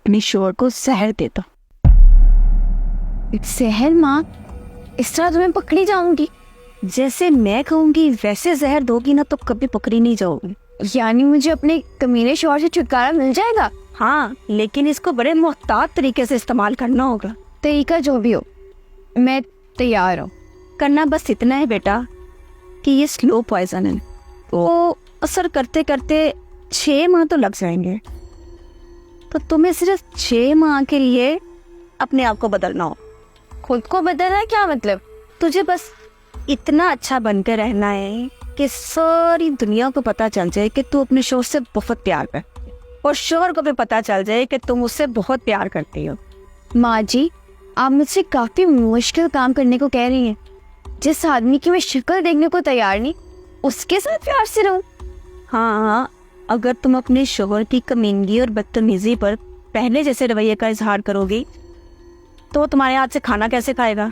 अपने शोहर को जहर देता। जहर माँ? इस तरह तुम्हें पकड़ी जाऊंगी? जैसे मैं कहूंगी वैसे जहर दोगी ना तो कभी पकड़ी नहीं जाओगी। यानी मुझे अपने कमीने शोहर से छुटकारा मिल जाएगा? हाँ, लेकिन इसको बड़े मोहतात तरीके से इस्तेमाल करना होगा। तरीका जो भी हो, मैं तैयार हूँ। करना बस इतना है बेटा कि ये स्लो पॉइजन है, तो असर करते करते 6 माह तो लग जाएंगे। तो तुम्हें सिर्फ 6 माह के लिए अपने आप को बदलना हो। खुद को बदलना है? क्या मतलब? तुझे बस इतना अच्छा बनकर रहना है कि सारी दुनिया को पता चल जाए कि तू अपने शोहर से बहुत प्यार कर, और शोहर को भी पता चल जाए कि तुम उससे बहुत प्यार करती हो। माँ जी, आप मुझसे काफी मुश्किल काम करने को कह रही हैं। जिस आदमी की मैं शक्ल देखने को तैयार नहीं, उसके साथ प्यार से रहूं? हाँ, अगर तुम अपने शोहर की कमीनगी और बदतमीजी पर पहले जैसे रवैये का इजहार करोगी तो वो तुम्हारे हाथ से खाना कैसे खाएगा?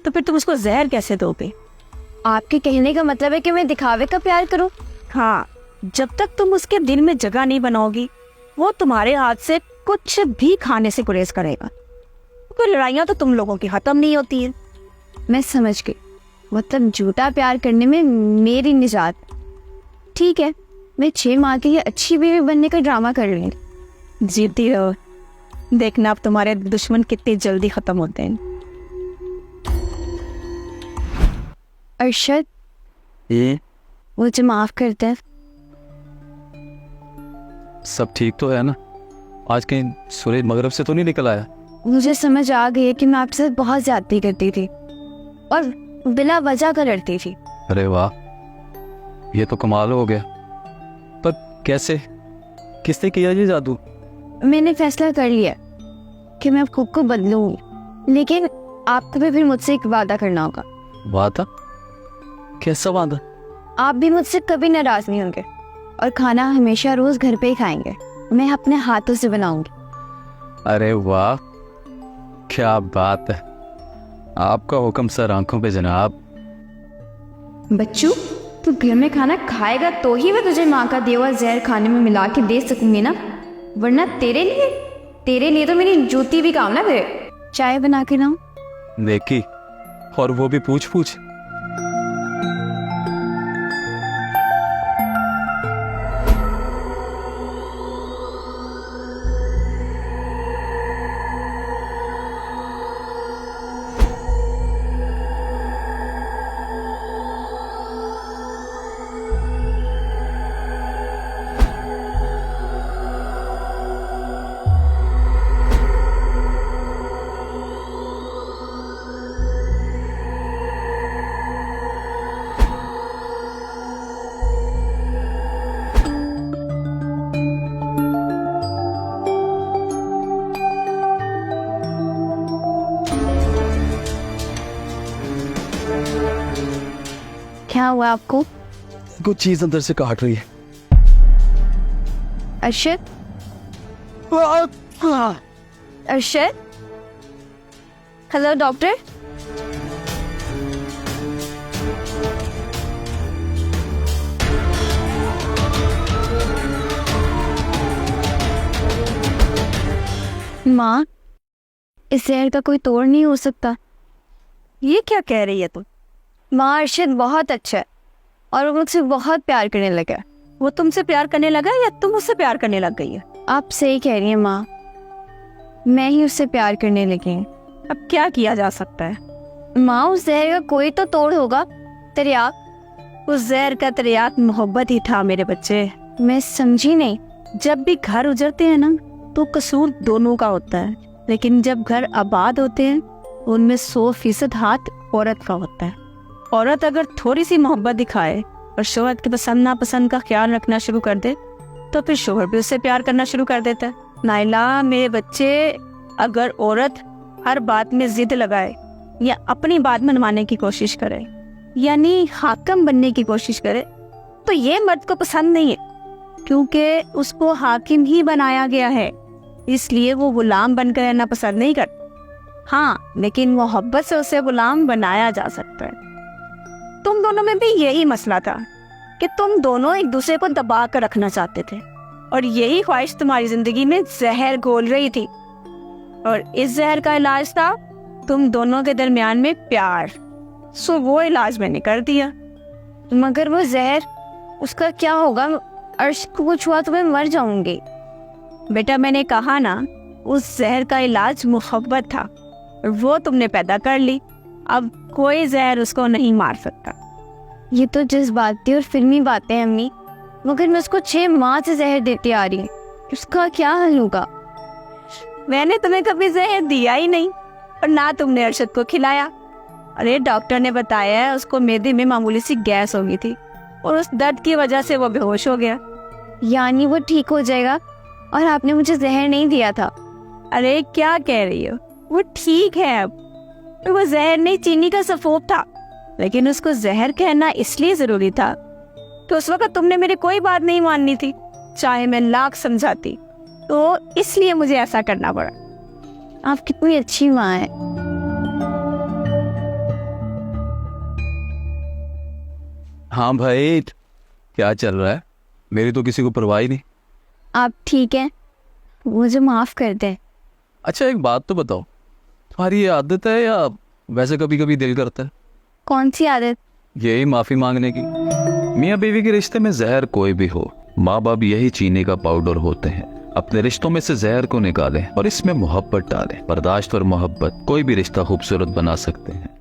तो फिर तुम उसको जहर कैसे दोगे? आपके कहने का मतलब है कि मैं दिखावे का प्यार करूं? हाँ, जब तक तुम उसके दिल में जगह नहीं बनाओगी वो तुम्हारे हाथ से कुछ भी खाने से गुरेज करेगा। कोई लड़ाइयाँ तो तुम लोगों की खत्म नहीं होती है। मैं समझ गई, मतलब झूठा प्यार करने में मेरी निजात। ठीक है, मैं 6 माह के लिए अच्छी बीवी बनने का ड्रामा कर लूंगी। जीती रहो, देखना अब तुम्हारे दुश्मन कितनी जल्दी खत्म होते हैं। अरशद, ये मुझे माफ करते हैं। सब ठीक तो है ना? आज कहीं सूरज मगरब से तो नहीं निकल आया? मुझे समझ आ गई है कि मैं आपसे बहुत ज्यादती करती थी और बिला वजह कर लड़ती थी। अरे वाह, ये तो कमाल हो गया। पर कैसे, किसने किया ये जादू? मैंने फैसला कर लिया कि मैं अब खुद को बदलूंगी, लेकिन आपको भी फिर मुझसे एक वादा करना होगा। वादा? कैसा वादा? आप भी मुझसे कभी नाराज नहीं होंगे और खाना हमेशा रोज घर पे ही खाएंगे। मैं अपने हाथों से बनाऊंगी। अरे वाह, क्या बात है। आपका हुक्म सर आंखों पे जनाब। बच्चू, तू घर में खाना खाएगा तो ही मैं तुझे माँ का दिया हुआ जहर खाने में मिला के दे सकूंगी ना, वरना तेरे लिए तो मेरी जूती भी काम ना करे। चाय बना के लाऊं? देखी, और वो भी पूछ पूछ। क्या हुआ आपको? कुछ चीज अंदर से काट रही है। Arshad, Arshad, hello doctor. माँ, इस जहर का कोई तोड़ नहीं हो सकता। ये क्या कह रही है तुम? माँ, अरशद बहुत अच्छा है और वो मुझसे बहुत प्यार करने लगा। वो तुमसे प्यार करने लगा या तुम उससे प्यार करने लग गई है? आप सही कह रही हैं माँ, मैं ही उससे प्यार करने लगी हूँ। अब क्या किया जा सकता है? माँ, उस जहर का कोई तो तोड़ होगा। तरियाक? उस जहर का तरियाक मोहब्बत ही था मेरे बच्चे। मैं समझी नहीं। जब भी घर उजड़ते हैं ना तो कसूर दोनों का होता है, लेकिन जब घर आबाद होते हैं उनमें 100% हाथ औरत का होता है। औरत अगर थोड़ी सी मोहब्बत दिखाए और शोहर की पसंद नापसंद का ख्याल रखना शुरू कर दे तो फिर शोहर भी उससे प्यार करना शुरू कर देता है। नाइला मेरे बच्चे, अगर औरत हर बात में जिद लगाए या अपनी बात मनवाने की कोशिश करे, यानी हाकिम बनने की कोशिश करे, तो ये मर्द को पसंद नहीं है, क्योंकि उसको हाकिम ही बनाया गया है, इसलिए वो गुलाम बनकर रहना पसंद नहीं करता। हाँ, लेकिन मोहब्बत से उसे गुलाम बनाया जा सकता है। तुम दोनों में भी यही मसला था कि तुम दोनों एक दूसरे को दबा कर रखना चाहते थे, और यही ख्वाहिश तुम्हारी जिंदगी में जहर घोल रही थी, और इस जहर का इलाज था तुम दोनों के दरमियान में प्यार। सो वो इलाज मैंने कर दिया। मगर वो जहर, उसका क्या होगा? अर्श को कुछ हुआ तो मैं मर जाऊंगी। बेटा मैंने कहा ना, उस जहर का इलाज मोहब्बत था, और वो तुमने पैदा कर ली। अब कोई जहर उसको नहीं मार सकता। ये तो जज्बाती और फिल्मी बातें हैं अम्मी, मगर मैं उसको 6 माह से जहर देती आ रही हूँ। उसका क्या हल होगा? मैंने तुम्हें कभी जहर दिया ही नहीं, और ना तुमने अरशद को खिलाया। अरे डॉक्टर ने बताया है उसको मैदे में मामूली सी गैस हो गई थी, और उस दर्द की वजह से वो बेहोश हो गया। यानी वो ठीक हो जाएगा, और आपने मुझे जहर नहीं दिया था? अरे क्या कह रही हो, वो ठीक है अब। वो जहर नहीं, चीनी का सफोप था, लेकिन उसको जहर कहना इसलिए जरूरी था कि उस वक्त तुमने मेरी कोई बात नहीं माननी थी, चाहे मैं लाख समझाती। तो इसलिए मुझे ऐसा करना पड़ा। आप कितनी अच्छी माँ है। हाँ भाई, क्या चल रहा है? मेरी तो किसी को परवाह ही नहीं। आप ठीक हैं? मुझे माफ़ कर दें। अच्छा एक बात तो बताओ, तुम्हारी ये आदत है या वैसे कभी कभी दिल करता है? कौन सी आदत? यही माफी मांगने की। मियाँ बीवी के रिश्ते में जहर कोई भी हो, माँ बाप यही चीनी का पाउडर होते हैं। अपने रिश्तों में से जहर को निकालें और इसमें मोहब्बत डालें। बर्दाश्त और मोहब्बत कोई भी रिश्ता खूबसूरत बना सकते हैं।